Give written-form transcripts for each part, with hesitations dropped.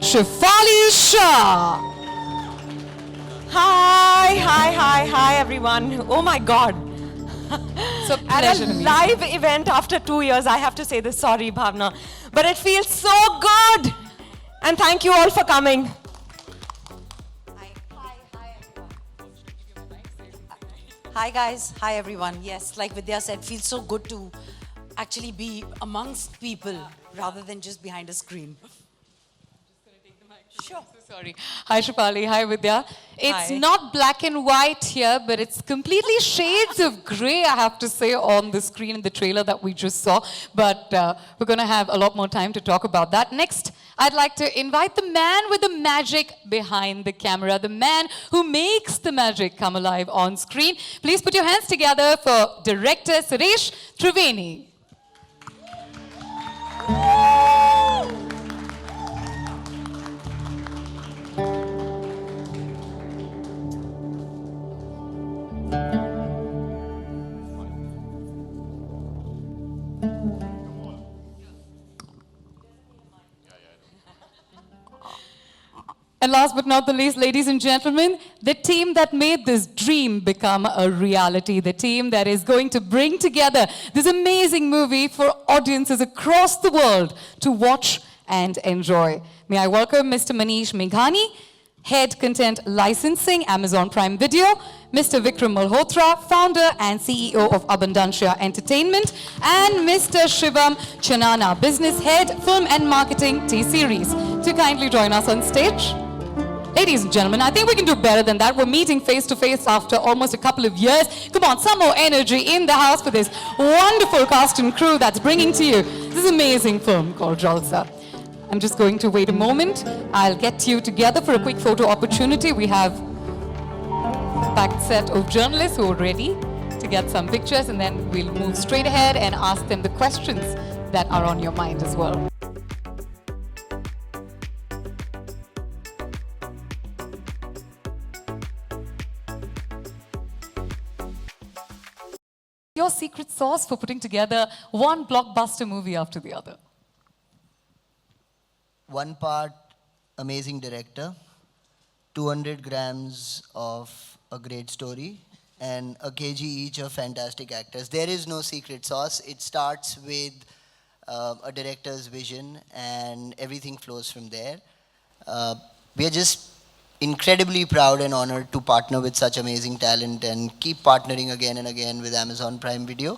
Shefali Shah. Hi everyone. Oh my God. So At a live event after 2 years, I have to say this, sorry Bhavna, but it feels so good. And thank you all for coming. Hi everyone. Hi guys, hi everyone. Yes, like Vidya said, feels so good to actually be amongst people rather than just behind a screen. Sure. So sorry. Hi Shefali, hi Vidya. It's Hi. not black and white here, but it's completely shades of grey, I have to say, on the screen in the trailer that we just saw. But we're going to have a lot more time to talk about that. Next, I'd like to invite the man with the magic behind the camera, the man who makes the magic come alive on screen. Please put your hands together for director Suresh Triveni. And last but not the least, ladies and gentlemen, the team that made this dream become a reality, the team that is going to bring together this amazing movie for audiences across the world to watch and enjoy. May I welcome Mr. Manish Meghani, Head Content Licensing, Amazon Prime Video, Mr. Vikram Malhotra, Founder and CEO of Abundancia Entertainment, and Mr. Shivam Chanana, Business Head, Film and Marketing T-Series, to kindly join us on stage. Ladies and gentlemen, I think we can do better than that. We're meeting face to face after almost a couple of years. Come on, some more energy in the house for this wonderful cast and crew that's bringing to you this amazing film called Jalsa. I'm just going to wait a moment. I'll get you together for a quick photo opportunity. We have a packed set of journalists who are ready to get some pictures, and then we'll move straight ahead and ask them the questions that are on your mind as well. Your secret sauce for putting together one blockbuster movie after the other? One part amazing director, 200 grams of a great story, and a kg each of fantastic actors. There is no secret sauce. It starts with a director's vision, and everything flows from there. We are just incredibly proud and honored to partner with such amazing talent and keep partnering again and again with Amazon Prime Video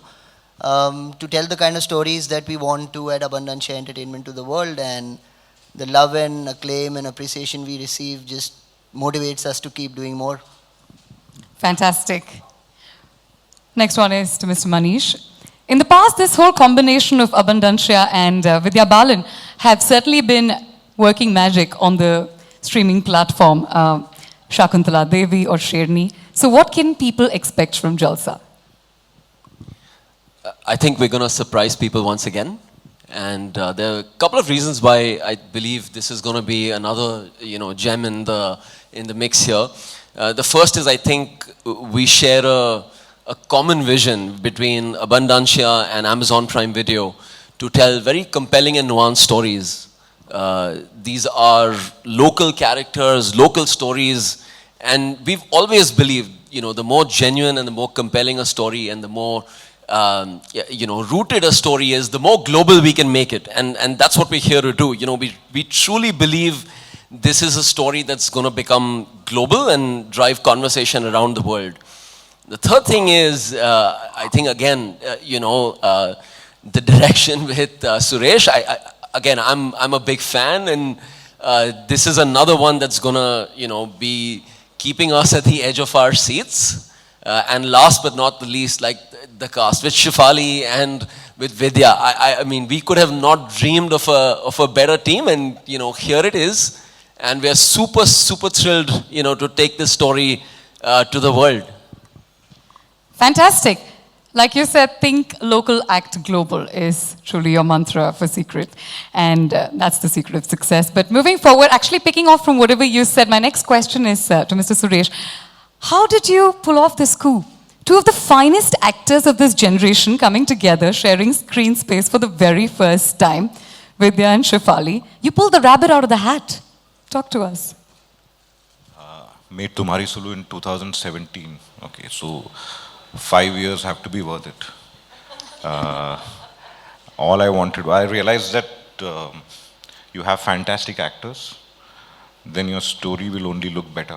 to tell the kind of stories that we want to at Abundancia Entertainment to the world. And the love and acclaim and appreciation we receive just motivates us to keep doing more. Fantastic. Next one is to Mr. Manish. In the past, this whole combination of Abundancia and Vidya Balan have certainly been working magic on the streaming platform, Shakuntala Devi or Sherni. So what can people expect from Jalsa? I think we're going to surprise people once again. And there are a couple of reasons why I believe this is going to be another, gem in the mix here. The first is I think we share a common vision between Abundancia and Amazon Prime Video to tell very compelling and nuanced stories. These are local characters, local stories, and we've always believed, the more genuine and the more compelling a story and the more rooted a story is, the more global we can make it. And that's what we're here to do. We truly believe this is a story that's going to become global and drive conversation around the world. The third thing is, I think, again, the direction with Suresh. I'm a big fan, and this is another one that's going to, be keeping us at the edge of our seats. And last but not the least, like the cast with Shefali and with Vidya. I mean, we could have not dreamed of a better team, and here it is, and we are super thrilled, to take this story to the world. Fantastic. Like you said, think local, act global is truly your mantra for secret. And that's the secret of success. But moving forward, actually picking off from whatever you said, my next question is to Mr. Suresh. How did you pull off this coup? Two of the finest actors of this generation coming together, sharing screen space for the very first time, Vidya and Shefali. You pulled the rabbit out of the hat. Talk to us. Made Tumhari Sulu in 2017. Okay, so 5 years have to be worth it. All I wanted, I realized that you have fantastic actors, then your story will only look better.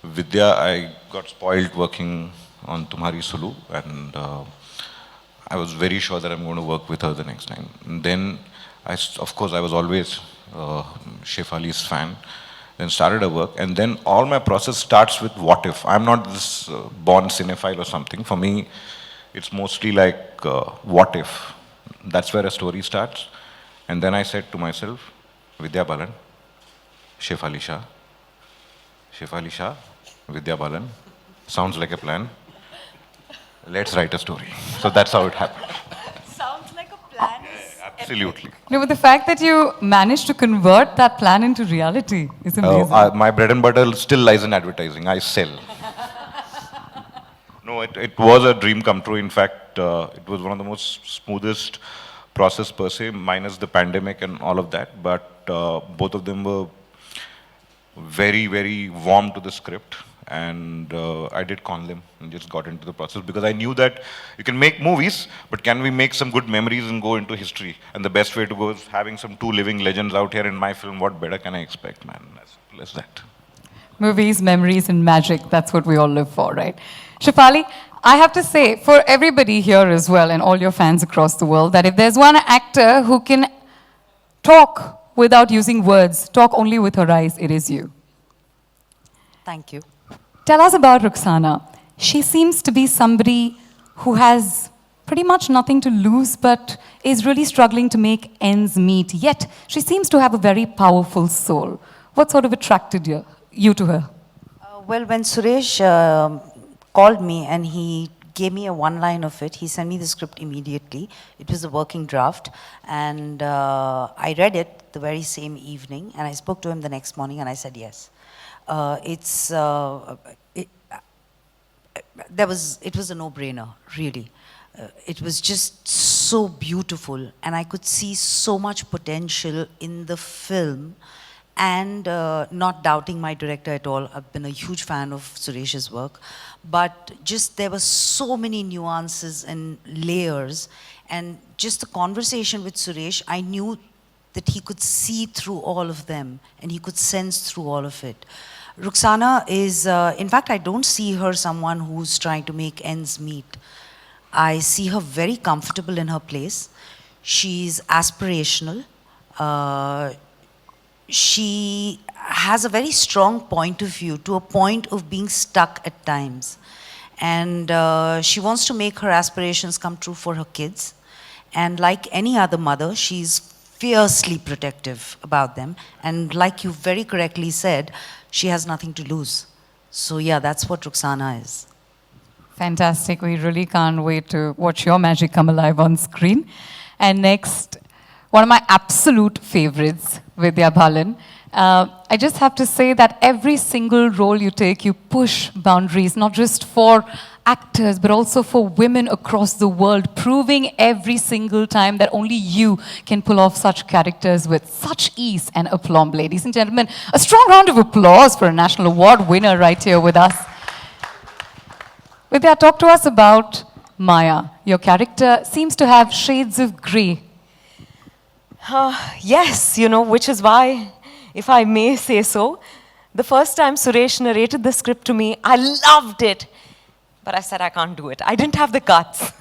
Vidya, I got spoiled working on Tumhari Sulu, and I was very sure that I'm going to work with her the next time. And then, of course, I was always Shefali's fan. Then started a work, and then all my process starts with what if. I'm not this born cinephile or something. For me, it's mostly like what if. That's where a story starts. And then I said to myself, Vidya Balan, Shefali Shah, Shefali Shah, Vidya Balan. Sounds like a plan. Let's write a story. So that's how it happened. Sounds like a plan. Absolutely. No, but the fact that you managed to convert that plan into reality is amazing. My bread and butter still lies in advertising. I sell. No, it was a dream come true. In fact, it was one of the most smoothest process per se, minus the pandemic and all of that. But both of them were very, very warm to the script. And I did con them and just got into the process because I knew that you can make movies, but can we make some good memories and go into history? And the best way to go is having some two living legends out here in my film. What better can I expect, man? As simple as that. Movies, memories, and magic. That's what we all live for, right? Shefali, I have to say, for everybody here as well, and all your fans across the world, that if there's one actor who can talk without using words, talk only with her eyes, it is you. Thank you. Tell us about Rukhsana. She seems to be somebody who has pretty much nothing to lose, but is really struggling to make ends meet. Yet, she seems to have a very powerful soul. What sort of attracted you to her? Well, when Suresh called me and he gave me a one line of it, he sent me the script immediately. It was a working draft, and I read it the very same evening, and I spoke to him the next morning, and I said yes. It was a no-brainer, really. It was just so beautiful, and I could see so much potential in the film, and not doubting my director at all. I've been a huge fan of Suresh's work, but just there were so many nuances and layers, and just the conversation with Suresh, I knew that he could see through all of them, and he could sense through all of it. Rukhsana is, in fact, I don't see her someone who's trying to make ends meet. I see her very comfortable in her place. She's aspirational. She has a very strong point of view, to a point of being stuck at times. And she wants to make her aspirations come true for her kids. And like any other mother, she's fiercely protective about them. And like you very correctly said, she has nothing to lose. So yeah, that's what Rukhsana is. Fantastic. We really can't wait to watch your magic come alive on screen. And next, one of my absolute favorites, Vidya Balan. I just have to say that every single role you take, you push boundaries, not just for actors, but also for women across the world, proving every single time that only you can pull off such characters with such ease and aplomb. Ladies and gentlemen, a strong round of applause for a national award winner right here with us. Vidya, talk to us about Maya. Your character seems to have shades of grey. Yes, which is why, if I may say so, the first time Suresh narrated the script to me, I loved it. But I said, I can't do it. I didn't have the guts.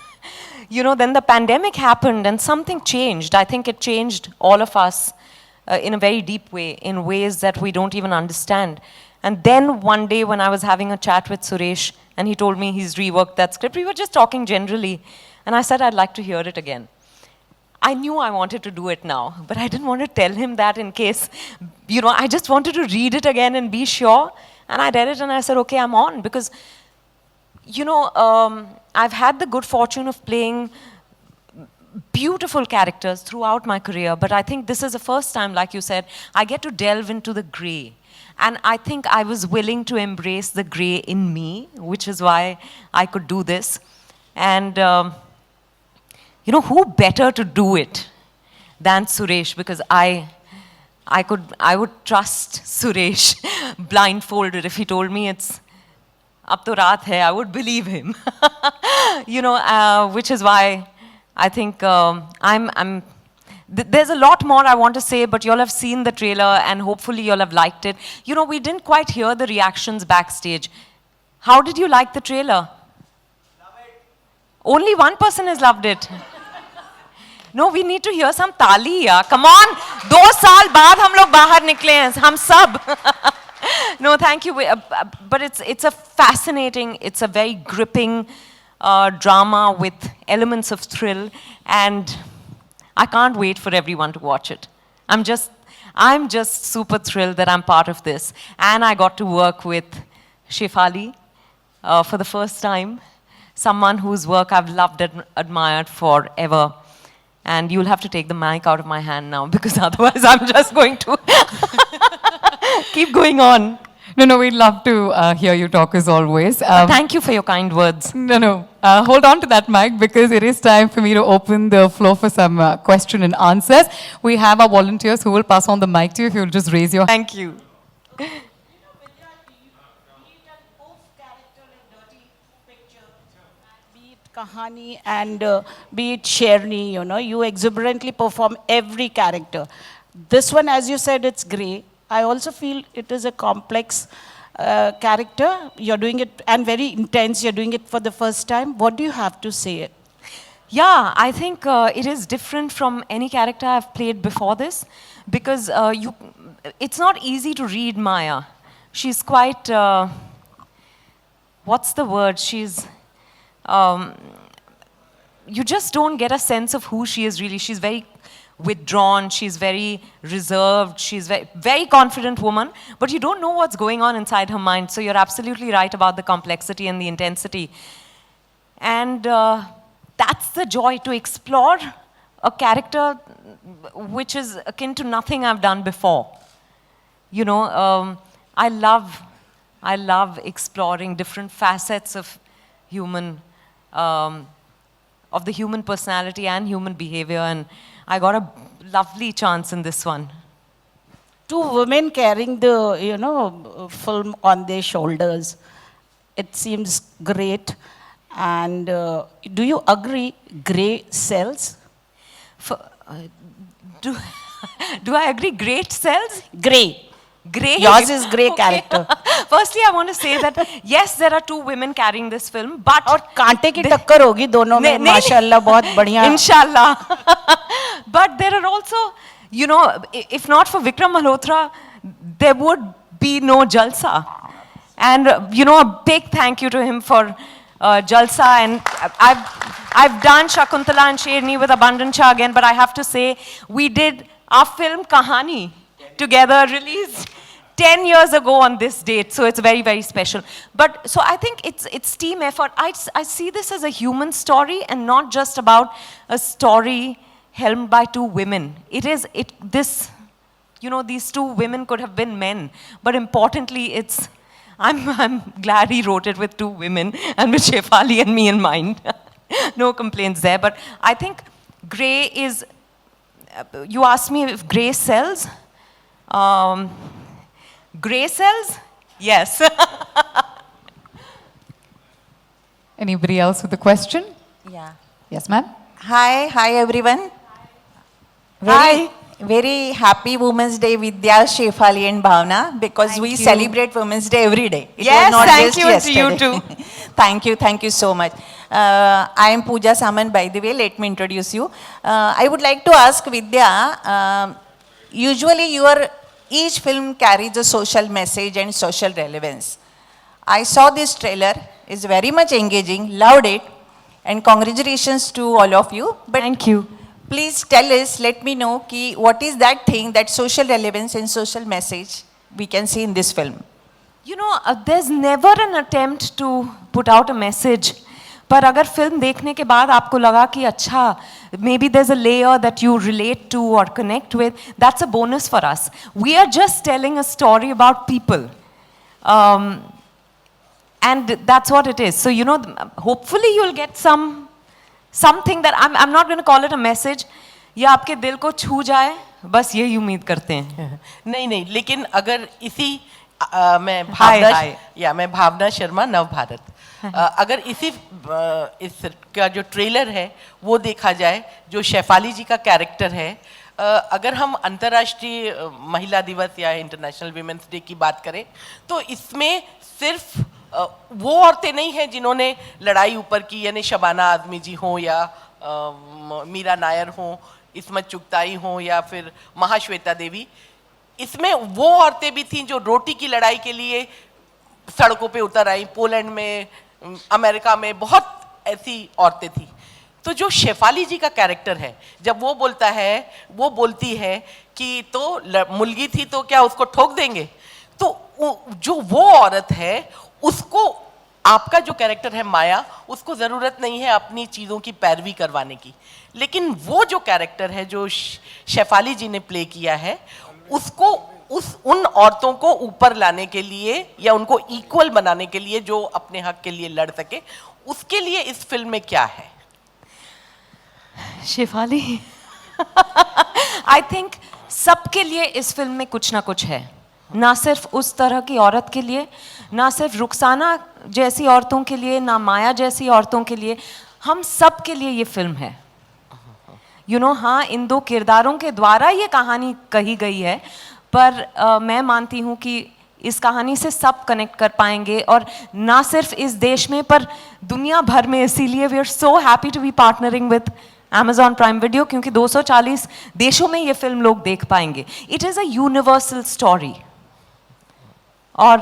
Then the pandemic happened and something changed. I think it changed all of us in a very deep way, in ways that we don't even understand. And then one day when I was having a chat with Suresh and he told me he's reworked that script, we were just talking generally. And I said, I'd like to hear it again. I knew I wanted to do it now, but I didn't want to tell him that in case, I just wanted to read it again and be sure. And I read it and I said, okay, I'm on. Because, I've had the good fortune of playing beautiful characters throughout my career, but I think this is the first time, like you said, I get to delve into the grey. And I think I was willing to embrace the grey in me, which is why I could do this. And, who better to do it than Suresh? Because I I would trust Suresh blindfolded if he told me it's ab to raat hai, I would believe him. You know, which is why I think there's a lot more I want to say, but you'll have seen the trailer and hopefully you'll have liked it. You know, we didn't quite hear the reactions backstage. How did you like the trailer? Love it. Only one person has loved it. No, we need to hear some tali, yeah. Come on, 2 साल बाद हम लोग बाहर निकले हैं, हम सब. No, thank you. But it's a fascinating, it's a very gripping drama with elements of thrill, and I can't wait for everyone to watch it. I'm just super thrilled that I'm part of this, and I got to work with Shefali for the first time, someone whose work I've loved and admired forever. And you'll have to take the mic out of my hand now, because otherwise I'm just going to keep going on. No, we'd love to hear you talk as always. Thank you for your kind words. No. Hold on to that mic, because it is time for me to open the floor for some question and answers. We have our volunteers who will pass on the mic to you if you'll just raise your hand. Thank you. Kahani and be it Sherni, you know, you exuberantly perform every character. This one, as you said, it's grey. I also feel it is a complex character. You're doing it, and very intense. You're doing it for the first time. What do you have to say? Yeah, I think it is different from any character I've played before this, because it's not easy to read Maya. She's quite, what's the word? She's, you just don't get a sense of who she is really. She's very withdrawn, she's very reserved, she's very, very confident woman, but you don't know what's going on inside her mind. So you're absolutely right about the complexity and the intensity. And that's the joy, to explore a character which is akin to nothing I've done before. You know, I love exploring different facets of of the human personality and human behavior, and I got a lovely chance in this one. 2 women carrying the, you know, film on their shoulders. It seems great. And do you agree, grey sells? Do I agree, great sells? Grey. Grey? Yours is grey character. Firstly, I want to say that, yes, there are 2 women carrying this film, but... और कांटे की टक्कर होगी दोनों में, माशाल्लाह, बहुत बढ़िया. Inshallah. But there are also, you know, if not for Vikram Malhotra, there would be no Jalsa. And, you know, a big thank you to him for Jalsa. And I've done Shakuntala and Sherni with Abundant Shah again, but I have to say, we did our film Kahani together, released 10 years ago on this date, so it's very, very special. But, so I think it's team effort. I see this as a human story and not just about a story helmed by 2 women. You know, these 2 women could have been men, but importantly, I'm glad he wrote it with 2 women and with Shefali and me in mind. No complaints there, but I think grey is, you asked me if grey sells. Grey cells? Yes. Anybody else with a question? Yeah. Yes, ma'am. Hi everyone. Very happy Women's Day, Vidya, Shefali and Bhavna, because we celebrate Women's Day every day. It yes, was not thank just you yesterday. to you too. Thank you so much. I am Pooja Saman, by the way, let me introduce you. I would like to ask Vidya, usually each film carries a social message and social relevance. I saw this trailer, it's very much engaging, loved it, and congratulations to all of you. But thank you. Please tell us, let me know, what is that thing, that social relevance and social message we can see in this film? You know, there's never an attempt to put out a message. पर अगर film देखने के बाद आपको लगा कि अच्छा, maybe there's a layer that you relate to or connect with, that's a bonus for us. We are just telling a story about people. And that's what it is. So, you know, hopefully you'll get something that, I'm not going to call it a message, या आपके दिल को छू जाए, बस यही उम्मीद करते हैं. नहीं नहीं, लेकिन अगर इसी मैं हाय, भावना हाय. मैं भावना शर्मा, नव भारत. अगर इस का जो ट्रेलर है वो देखा जाए, जो शेफाली जी का कैरेक्टर है, अगर हम अंतर्राष्ट्रीय महिला दिवस या इंटरनेशनल वीमेंस डे की बात करें तो इसमें सिर्फ वो औरतें नहीं हैं जिन्होंने लड़ाई ऊपर की, यानी शबाना आजमी जी हों या मीरा नायर हों, इस्मत चुगताई हों या फिर महाश्वेता देवी. इसमें वो औरतें भी थीं जो रोटी की लड़ाई के लिए सड़कों पे उतर आई. पोलैंड में, अमेरिका में बहुत ऐसी औरतें थीं. तो जो शेफाली जी का कैरेक्टर है, जब वो बोलती है कि तो मुलगी थी तो क्या उसको ठोक देंगे, तो जो वो औरत है उसको, आपका जो कैरेक्टर है माया, उसको ज़रूरत नहीं है अपनी चीज़ों की पैरवी करवाने की. लेकिन वो जो कैरेक्टर है जो शेफाली जी ने प्ले किया है, उसको उन औरतों को ऊपर लाने के लिए या उनको इक्वल बनाने के लिए जो अपने हक के लिए लड़ सके, उसके लिए इस फिल्म में क्या है? शेफाली, आई थिंक सबके लिए इस फिल्म में कुछ ना कुछ है. ना सिर्फ उस तरह की औरत के लिए, ना सिर्फ रुखसाना जैसी औरतों के लिए, ना माया जैसी औरतों के लिए, हम सब के लिए ये फिल्म है. हाँ, इन दो किरदारों के द्वारा ये कहानी कही गई है, पर मैं मानती हूँ कि इस कहानी से सब कनेक्ट कर पाएंगे, और ना सिर्फ इस देश में पर दुनिया भर में. इसीलिए we are so happy to be partnering with Amazon Prime Video, क्योंकि 240 देशों में ये फिल्म लोग देख पाएंगे. It is a universal story, और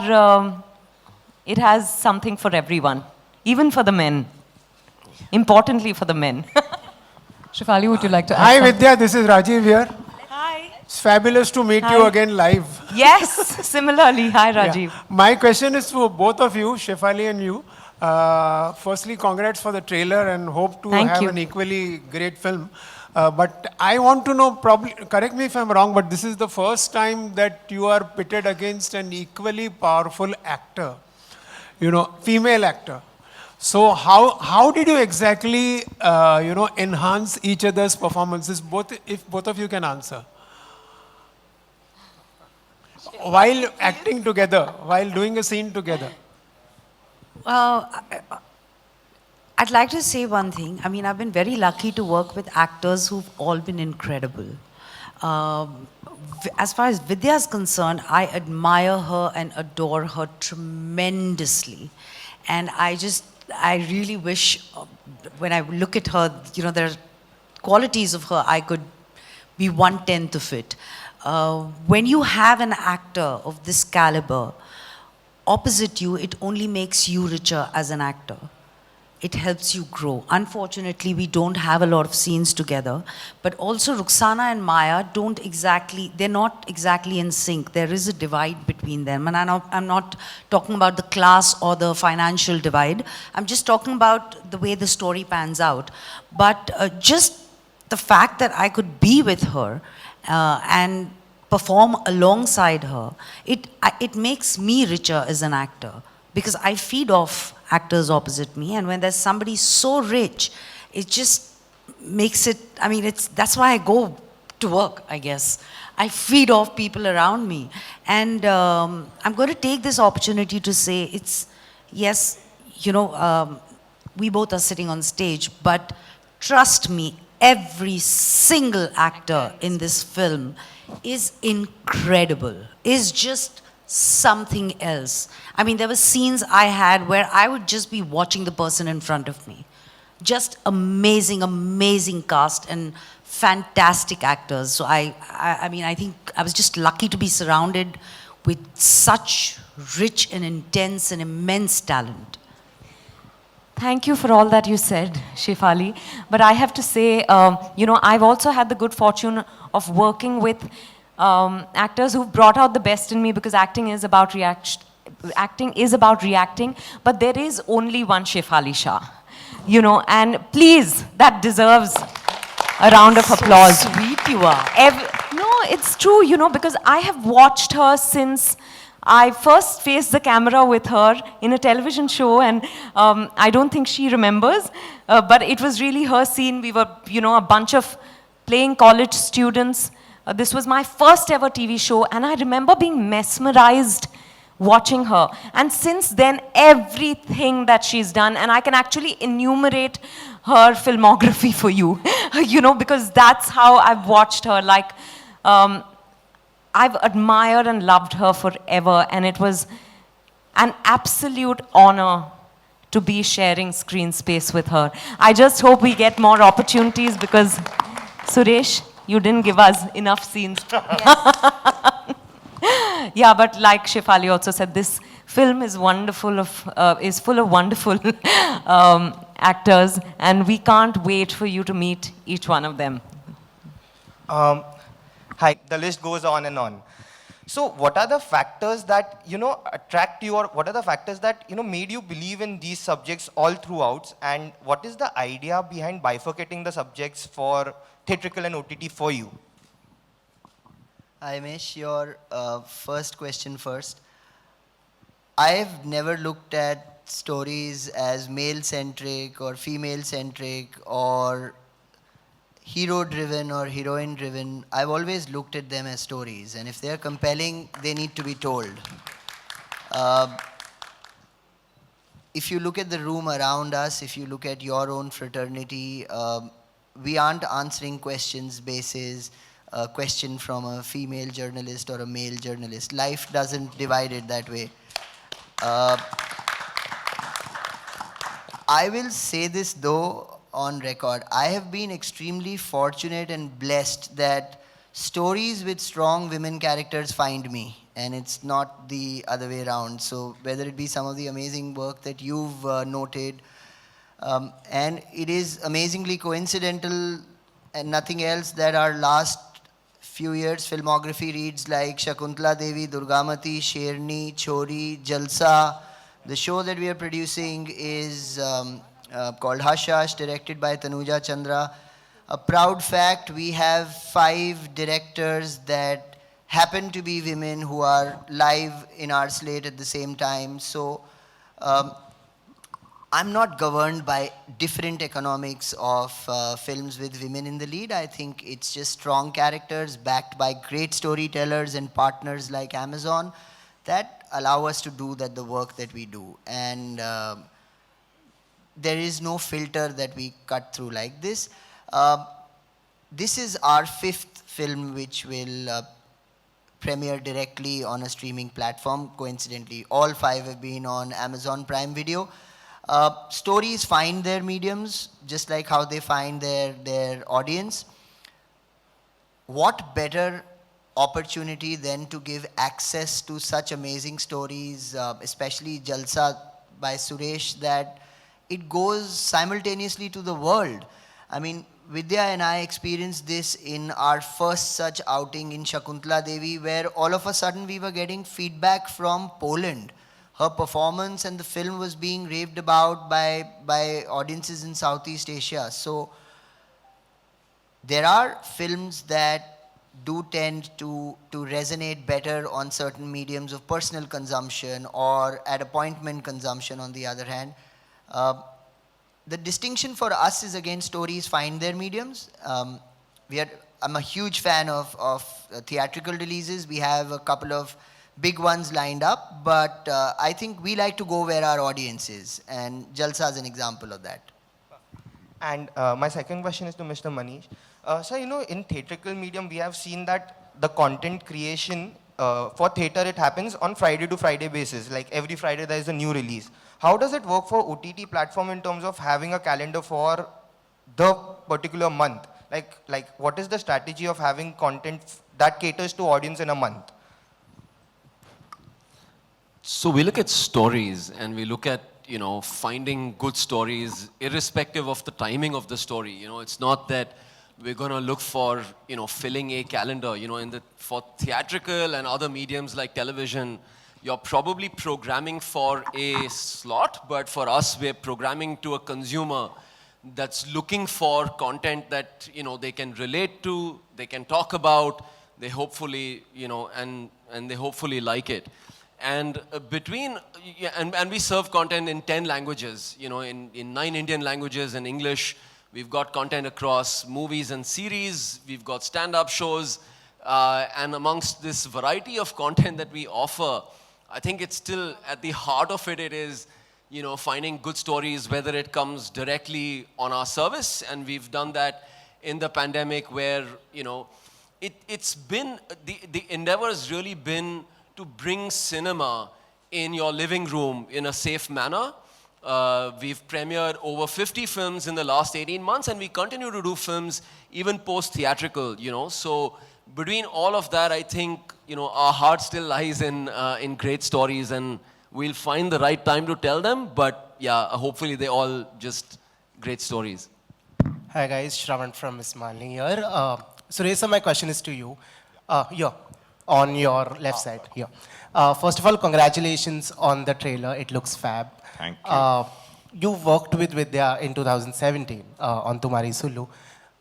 it has something for everyone, even for the men. Importantly for the men. Shefali, would you like to add Hi something? Vidya, this is Rajiv here. Hi. It's fabulous to meet you Hi. again live. Yes, similarly. Hi, Rajiv. Yeah. My question is for both of you, Shefali and you. Firstly, congrats for the trailer and hope to Thank have you. an equally great film. But I want to know, probably, correct me if I'm wrong, but this is the first time that you are pitted against an equally powerful actor, female actor. So how did you exactly, enhance each other's performances, if both of you can answer? While acting together, while doing a scene together. I'd like to say one thing. I mean, I've been very lucky to work with actors who've all been incredible. As far as Vidya is concerned, I admire her and adore her tremendously. And I really wish, when I look at her, there are qualities of her I could be 1/10 of it. When you have an actor of this caliber opposite you, it only makes you richer as an actor. It helps you grow. Unfortunately, we don't have a lot of scenes together, but also Rukhsana and Maya they're not exactly in sync. There is a divide between them, and I'm not talking about the class or the financial divide. I'm just talking about the way the story pans out. But just the fact that I could be with her and perform alongside her, it makes me richer as an actor, because I feed off actors opposite me, and when there's somebody so rich, it just makes it, that's why I go to work, I guess. I feed off people around me. And I'm going to take this opportunity to say yes, we both are sitting on stage, but trust me, every single actor in this film is incredible, is just something else. I mean, there were scenes I had where I would just be watching the person in front of me. Just amazing, amazing cast and fantastic actors. So I think I was just lucky to be surrounded with such rich and intense and immense talent. Thank you for all that you said, Shefali. But I have to say, I've also had the good fortune of working with actors who've brought out the best in me, because acting is about reacting, but there is only one Shefali Shah, and please, that deserves a round of applause. So sweet you are. No, it's true, because I have watched her since I first faced the camera with her in a television show, and I don't think she remembers, but it was really her scene. We were, a bunch of playing college students This was my first ever TV show, and I remember being mesmerized watching her. And since then, everything that she's done, and I can actually enumerate her filmography for you, you know, because that's how I've watched her. Like, I've admired and loved her forever, and it was an absolute honor to be sharing screen space with her. I just hope we get more opportunities because, Suresh, you didn't give us enough scenes. Yeah, but like Shefali also said, this film is wonderful is full of wonderful actors, and we can't wait for you to meet each one of them. Hi, the list goes on and on. So what are the factors that, you know, attract you, or what are the factors that, you know, made you believe in these subjects all throughout? And what is the idea behind bifurcating the subjects for theatrical and OTT for you? Aimesh, your first question first. I've never looked at stories as male-centric or female-centric or hero-driven or heroine-driven. I've always looked at them as stories, and if they're compelling, they need to be told. If you look at the room around us, if you look at your own fraternity, we aren't answering questions basis a question from a female journalist or a male journalist. Life doesn't divide it that way. I will say this though on record. I have been extremely fortunate and blessed that stories with strong women characters find me, and it's not the other way around. So whether it be some of the amazing work that you've noted, and it is amazingly coincidental and nothing else that our last few years filmography reads like Shakuntala Devi, Durgamati, Sherni, Chori, Jalsa. The show that we are producing is called Hush Hush, directed by Tanuja Chandra. A proud fact, we have 5 directors that happen to be women who are live in our slate at the same time. So I'm not governed by different economics of films with women in the lead. I think it's just strong characters backed by great storytellers and partners like Amazon that allow us to do the work that we do. And there is no filter that we cut through like this. This is our 5th film which will premiere directly on a streaming platform. Coincidentally, all 5 have been on Amazon Prime Video. Stories find their mediums just like how they find their audience. What better opportunity than to give access to such amazing stories, especially Jalsa by Suresh, that it goes simultaneously to the world. I mean, Vidya and I experienced this in our first such outing in Shakuntala Devi, where all of a sudden we were getting feedback from Poland. Her performance and the film was being raved about by audiences in Southeast Asia. So there are films that do tend to resonate better on certain mediums of personal consumption or at appointment consumption on the other hand. The distinction for us is, again, stories find their mediums. I'm a huge fan of theatrical releases. We have a couple of big ones lined up, but I think we like to go where our audience is, and Jalsa is an example of that. And my second question is to Mr. Manish. So, you know, in theatrical medium, we have seen that the content creation for theater, it happens on Friday to Friday basis. Like every Friday there is a new release. How does it work for OTT platform in terms of having a calendar for the particular month? Like what is the strategy of having content that caters to audience in a month? So we look at stories and we look at, you know, finding good stories irrespective of the timing of the story. You know, it's not that we're going to look for, you know, filling a calendar. You know, for theatrical and other mediums like television, you're probably programming for a slot, but for us, we're programming to a consumer that's looking for content that, you know, they can relate to, they can talk about, they hopefully, you know, and they hopefully like it. And and we serve content in 10 languages, you know, in 9 Indian languages and English. We've got content across movies and series. We've got stand-up shows. And amongst this variety of content that we offer, I think it's still at the heart of it, it is, you know, finding good stories, whether it comes directly on our service, and we've done that in the pandemic where, you know, it's been, the endeavor has really been to bring cinema in your living room in a safe manner. We've premiered over 50 films in the last 18 months, and we continue to do films even post-theatrical, you know. So between all of that, I think, you know, our heart still lies in great stories, and we'll find the right time to tell them. But yeah, hopefully they're all just great stories. Hi guys, Shravan from Ismaili here. Suresh, my question is to you. Here, on your left side, here. First of all, congratulations on the trailer. It looks fab. Thank you. You worked with Vidya in 2017 on Tumhari Sulu.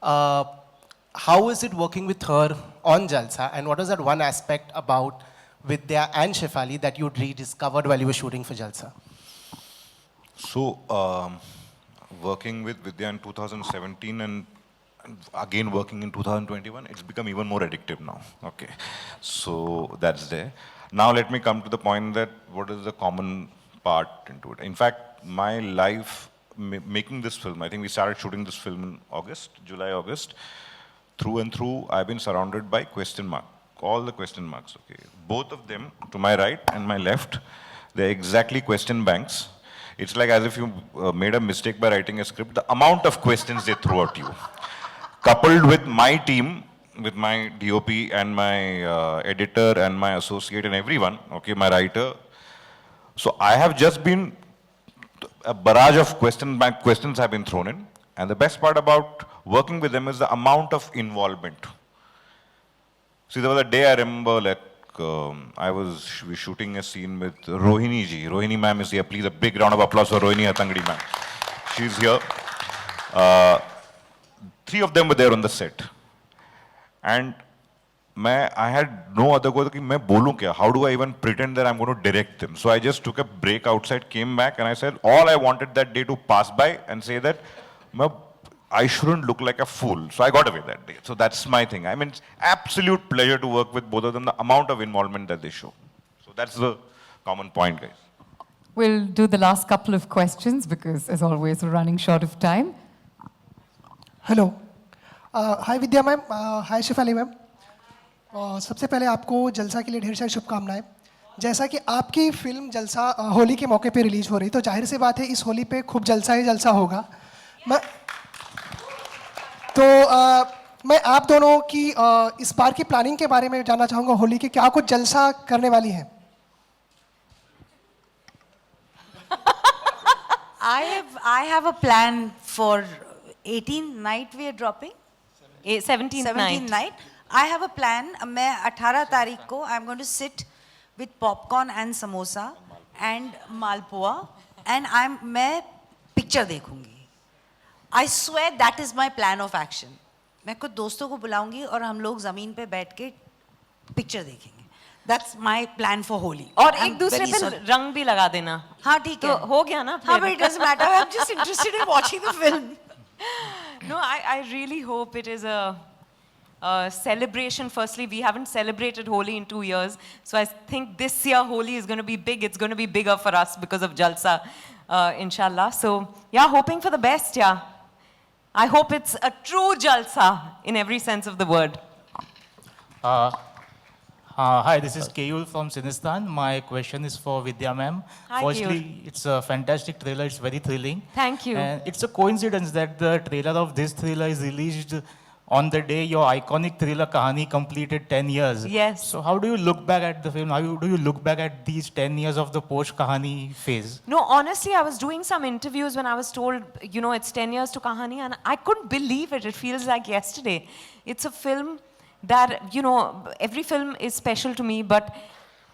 How is it working with her on Jalsa, and what was that one aspect about Vidya and Shefali that you'd rediscovered while you were shooting for Jalsa? So, working with Vidya in 2017 and again working in 2021, it's become even more addictive now. Okay, so that's there. Now let me come to the point that what is the common part into it. In fact, my life making this film, I think we started shooting this film in August, July, August. Through and through, I've been surrounded by question mark, all the question marks, okay. Both of them, to my right and my left, they're exactly question banks. It's like as if you made a mistake by writing a script, the amount of questions they throw at you. Coupled with my team, with my DOP and my editor and my associate and everyone, okay, my writer. So I have just been, a barrage of questions have been thrown in. And the best part about working with them is the amount of involvement. See, there was a day I remember, like, I was shooting a scene with Rohini ji. Rohini ma'am is here. Please, a big round of applause for Rohini Hatangadi ma'am. She's here. Three of them were there on the set. And I had no other goal. How do I even pretend that I'm going to direct them? So I just took a break outside, came back, and I said, all I wanted that day to pass by and say that I shouldn't look like a fool. So I got away that day. So that's my thing. I mean, it's absolute pleasure to work with both of them, the amount of involvement that they show. So that's the common point, guys. We'll do the last couple of questions because, as always, we're running short of time. Hello hi Vidya ma'am hi Shefali ma'am सबसे पहले आपको जलसा के लिए ढेर सारी शुभकामनाएं जैसा कि आपकी फिल्म जलसा होली के मौके पे रिलीज हो रही तो जाहिर सी बात है इस होली पे खूब जलसा ही जलसा होगा मैं आप दोनों की इस बार की प्लानिंग के बारे में जानना चाहूँगा होली के क्या कुछ जलसा करने वाली हैं I have a plan for 18th night we are dropping. 17th night. I have a plan. मैं 18 तारीख को I'm going to sit with popcorn and samosa and malpua and मैं picture देखूंगी. I swear that is my plan of action. मैं कुछ दोस्तों को बुलाऊंगी और हम लोग जमीन पे बैठ के picture देखेंगे. That's my plan for Holi. और एक दूसरे पे रंग भी लगा देना. हाँ ठीक है. तो हो गया ना? हाँ but it doesn't matter. I'm just interested in watching the film. No, I really hope it is a celebration. Firstly, we haven't celebrated Holi in 2 years. So I think this year Holi is going to be big. It's going to be bigger for us because of Jalsa, inshallah. So yeah, hoping for the best, yeah. I hope it's a true Jalsa in every sense of the word. Hi, this is Keyul from Sinistan. My question is for Vidya ma'am. Hi, Firstly, Keyul. it's a fantastic trailer. It's very thrilling. Thank you. And it's a coincidence that the trailer of this thriller is released on the day your iconic thriller Kahani completed 10 years. Yes. So how do you look back at the film? How do you look back at these 10 years of the post-Kahani phase? No, honestly, I was doing some interviews when I was told, you know, it's 10 years to Kahani, and I couldn't believe it. It feels like yesterday. It's a film that, you know, every film is special to me, but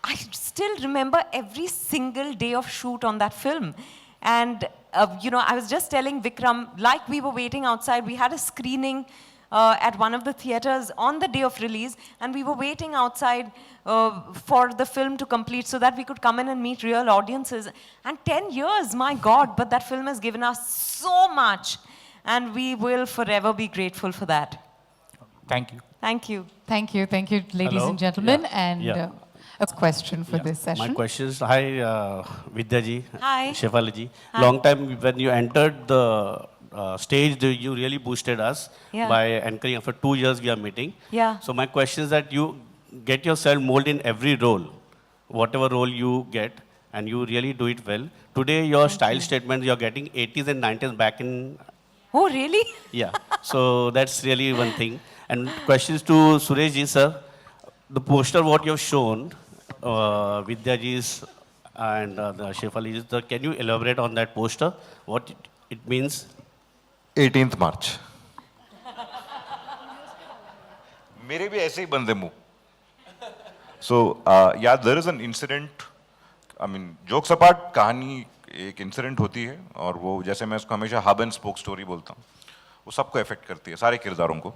I still remember every single day of shoot on that film. And, you know, I was just telling Vikram, like we were waiting outside, we had a screening at one of the theaters on the day of release, and we were waiting outside for the film to complete so that we could come in and meet real audiences. And 10 years, my God, but that film has given us so much, and we will forever be grateful for that. Thank you. Thank you. Thank you, ladies Hello. and gentlemen. Yeah. And Yeah. a question for this session. My question is, hi, Vidya ji. Hi. Shefali ji. Hi. Long time when you entered the stage, you really boosted us Yeah. by anchoring. After 2 years, we are meeting. Yeah. So my question is that you get yourself molded in every role, whatever role you get, and you really do it well. Today, your style statement, you're getting 80s and 90s back in. Oh, really? Yeah. So that's really one thing. And questions to Suresh ji, sir. The poster what you've shown, Vidya ji's and the Shefali ji's, can you elaborate on that poster? What it means? 18th March. मेरे भी ऐसे ही बंदे मुंह. So yeah, there is an incident. I mean, jokes apart, कहानी एक incident होती है और वो जैसे मैं उसको हमेशा हब एंड स्पोक स्टोरी बोलता हूँ, वो सबको अफेक्ट करती है, सारे किरदारों को.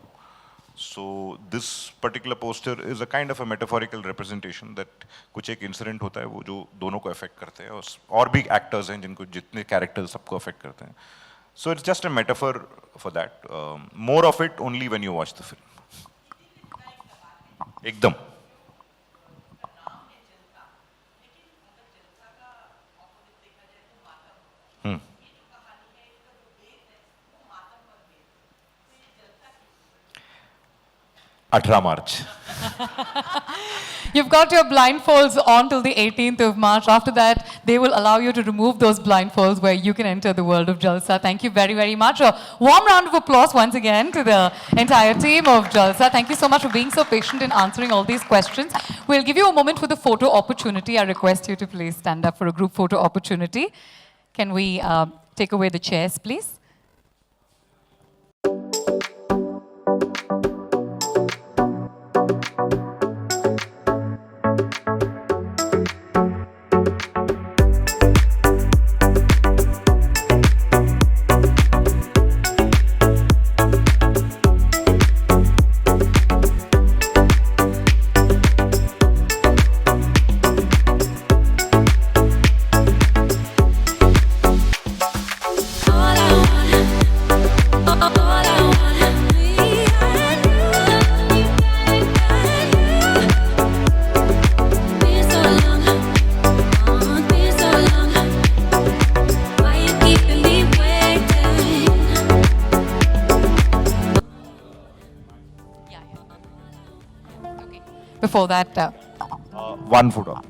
So this particular poster is a kind of a metaphorical representation that कुछ एक इंसिडेंट होता है वो जो दोनों को अफेक्ट करते हैं और भी एक्टर्स हैं जिनको जितने कैरेक्टर्स सबको अफेक्ट करते हैं. So it's just a metaphor for that. More of it only when you watch the film. एकदम. Hmm. 18 March. You've got your blindfolds on till the 18th of March. After that, they will allow you to remove those blindfolds where you can enter the world of Jalsa. Thank you very, very much. A warm round of applause once again to the entire team of Jalsa. Thank you so much for being so patient in answering all these questions. We'll give you a moment for the photo opportunity. I request you to please stand up for a group photo opportunity. Can we take away the chairs, please? Before that, one photo.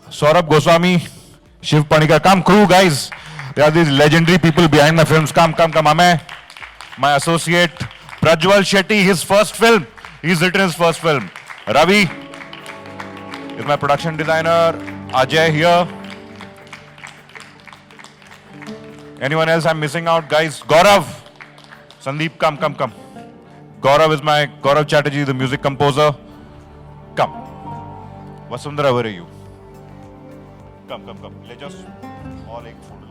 Saurabh Goswami, Shiv Panikar, come crew guys. There are these legendary people behind my films. Come. Ame, my associate, Prajwal Shetty, his first film. He's written his first film. Ravi is my production designer. Ajay here. Anyone else I'm missing out, guys? Gaurav. Sandeep, come. Gaurav is my, Gaurav Chatterjee, the music composer. Come. Vasundhara, where are you? Come. Let's just all take photo.